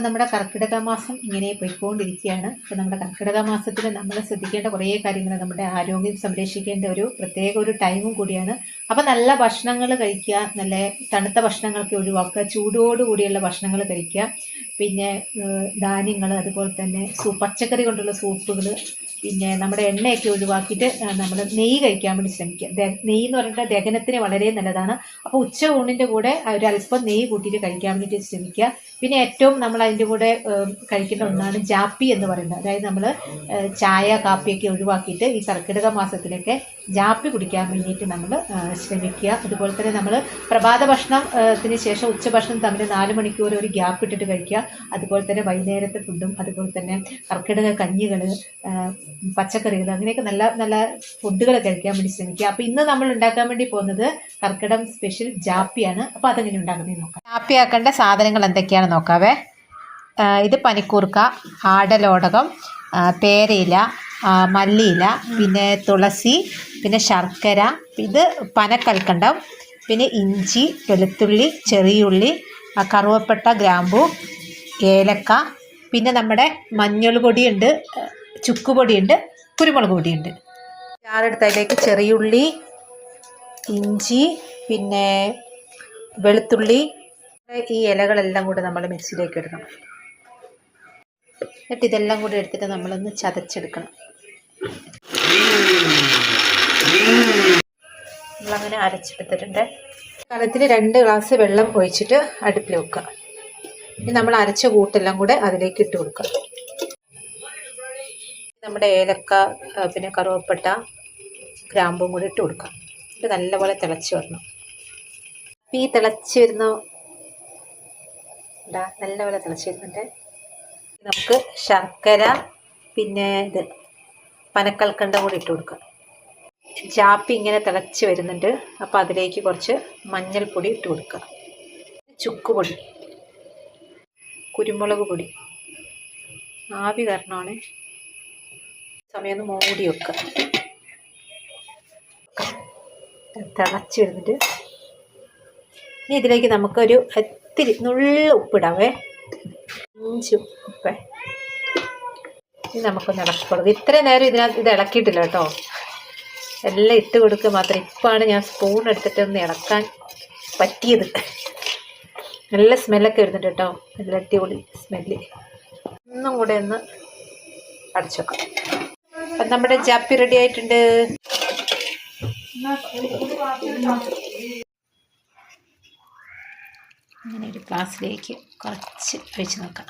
നമ്മുടെ കർക്കിടക മാസം ഇങ്ങനെ പോയിക്കൊണ്ടിരിക്കുകയാണ്. അപ്പോൾ നമ്മുടെ കർക്കിടക മാസത്തിൽ നമ്മൾ ശ്രദ്ധിക്കേണ്ട കുറേ കാര്യങ്ങൾ, നമ്മുടെ ആരോഗ്യം സംരക്ഷിക്കേണ്ട ഒരു ടൈമും കൂടിയാണ്. അപ്പോൾ നല്ല ഭക്ഷണങ്ങൾ കഴിക്കുക, നല്ല തണുത്ത ഭക്ഷണങ്ങളൊക്കെ ഒഴിവാക്കുക, ചൂടോടുകൂടിയുള്ള ഭക്ഷണങ്ങൾ കഴിക്കുക. പിന്നെ ധാന്യങ്ങൾ, അതുപോലെ തന്നെ പച്ചക്കറി കൊണ്ടുള്ള സൂപ്പുകൾ, പിന്നെ നമ്മുടെ എണ്ണയൊക്കെ ഒഴിവാക്കിയിട്ട് നമ്മൾ നെയ്യ് കഴിക്കാൻ വേണ്ടി ശ്രമിക്കുക. നെയ്യ് എന്ന് പറഞ്ഞിട്ട് ദഹനത്തിന് വളരെ നല്ലതാണ്. അപ്പോൾ ഉച്ച ഊണിൻ്റെ കൂടെ ഒരല്പം നെയ്യ് കൂട്ടിയിട്ട് കഴിക്കാൻ വേണ്ടിയിട്ട് ശ്രമിക്കുക. പിന്നെ ഏറ്റവും നമ്മൾ അതിൻ്റെ കൂടെ കഴിക്കേണ്ട ഒന്നാണ് ജാപ്പി എന്ന് പറയുന്നത്. അതായത് നമ്മൾ ചായ കാപ്പിയൊക്കെ ഒഴിവാക്കിയിട്ട് ഈ കർക്കിടക മാസത്തിലൊക്കെ ജാപ്പി കുടിക്കാൻ വേണ്ടിയിട്ട് നമ്മൾ ശ്രമിക്കുക. അതുപോലെ തന്നെ നമ്മൾ പ്രഭാത ഭക്ഷണത്തിന് ശേഷം ഉച്ചഭക്ഷണം തമ്മിൽ 4 മണിക്കൂർ ഒരു ഗ്യാപ്പ് ഇട്ടിട്ട് കഴിക്കുക. അതുപോലെ തന്നെ വൈകുന്നേരത്തെ ഫുഡും, അതുപോലെ തന്നെ കർക്കിടക കഞ്ഞികൾ, പച്ചക്കറികൾ, അങ്ങനെയൊക്കെ നല്ല നല്ല ഫുഡുകൾ കഴിക്കാൻ വേണ്ടി ശ്രമിക്കുക. അപ്പോൾ ഇന്ന് നമ്മൾ ഉണ്ടാക്കാൻ വേണ്ടി പോകുന്നത് കർക്കിടകം സ്പെഷ്യൽ ജാപ്പിയാണ്. അപ്പോൾ അതെങ്ങനെ ഉണ്ടാക്കുന്നത് നോക്കാം. ജാപ്പി ആക്കേണ്ട സാധനങ്ങൾ എന്തൊക്കെയാണെന്ന് നോക്കാവേ. ഇത് പനിക്കൂർക്ക, ആടലോടകം, പേരയില, മല്ലിയില, പിന്നെ തുളസി, പിന്നെ ശർക്കര, ഇത് പനക്കൽക്കണ്ടം, പിന്നെ ഇഞ്ചി, വെളുത്തുള്ളി, ചെറിയുള്ളി, കറുവപ്പട്ട, ഗ്രാമ്പു, ഏലക്ക, പിന്നെ നമ്മുടെ മഞ്ഞൾ പൊടിയുണ്ട്, ചുക്കുപൊടിയുണ്ട്, കുരുമുളക് പൊടിയുണ്ട്. ഞാനെടുത്ത് അതിലേക്ക് ചെറിയുള്ളി, ഇഞ്ചി, പിന്നെ വെളുത്തുള്ളി, ഈ ഇലകളെല്ലാം കൂടെ നമ്മൾ മിക്സിയിലേക്ക് ഇടണം. എന്നിട്ട് ഇതെല്ലാം കൂടി എടുത്തിട്ട് നമ്മളൊന്ന് ചതച്ചെടുക്കണം. നമ്മളങ്ങനെ അരച്ചെടുത്തിട്ടുണ്ട്. കലത്തിൽ 2 ഗ്ലാസ് വെള്ളം ഒഴിച്ചിട്ട് അടുപ്പിൽ വെക്കുക. ഇനി നമ്മൾ അരച്ച കൂട്ടെല്ലാം കൂടെ അതിലേക്ക് ഇട്ട് കൊടുക്കുക. നമ്മുടെ ഏലക്ക, പിന്നെ കറുവപ്പട്ട, ഗ്രാമ്പും കൂടി ഇട്ട് കൊടുക്കുക. ഇത് നല്ലപോലെ തിളച്ച് വരണം. ഈ തിളച്ച് വരുന്ന നല്ലപോലെ തിളച്ച് വരുന്നുണ്ട്. നമുക്ക് ശർക്കര, പിന്നെ ഇത് പനക്കൽക്കണ്ടം കൂടി ഇട്ട് കൊടുക്കുക. ജാപ്പി ഇങ്ങനെ തിളച്ച് വരുന്നുണ്ട്. അപ്പോൾ അതിലേക്ക് കുറച്ച് മഞ്ഞൾപ്പൊടി ഇട്ട് കൊടുക്കുക, ചുക്കുപൊടി, കുരുമുളക് പൊടി. ആവി കാരണമാണ്. സമയം ഒന്ന് മൂടി വെക്കുക. തിളച്ച് വരുന്നുണ്ട്. ഇനി ഇതിലേക്ക് നമുക്കൊരു ഇത്തിരി നുള്ള ഉപ്പിടാവേ, 5 ഉപ്പ്. ഇനി നമുക്കൊന്ന് ഇളക്കി കൊടുക്കുക. ഇത്രയും നേരം ഇത് ഇളക്കിയിട്ടില്ല കേട്ടോ, എല്ലാം ഇട്ട് കൊടുക്കുക മാത്രം. ഇപ്പോഴാണ് ഞാൻ സ്പൂൺ എടുത്തിട്ടൊന്ന് ഇളക്കാൻ പറ്റിയത്. നല്ല സ്മെല്ലൊക്കെ വരുന്നുണ്ട് കേട്ടോ, നല്ല അടിപൊളി സ്മെല്ല്. ഒന്നും കൂടെ ഒന്ന് അടച്ചു വെക്കാം. അപ്പം നമ്മുടെ ജാപ്പി റെഡി ആയിട്ടുണ്ട്. അങ്ങനെ ഒരു ഗ്ലാസ്സിലേക്ക് കുറച്ച് ഒഴിച്ച് നോക്കാം.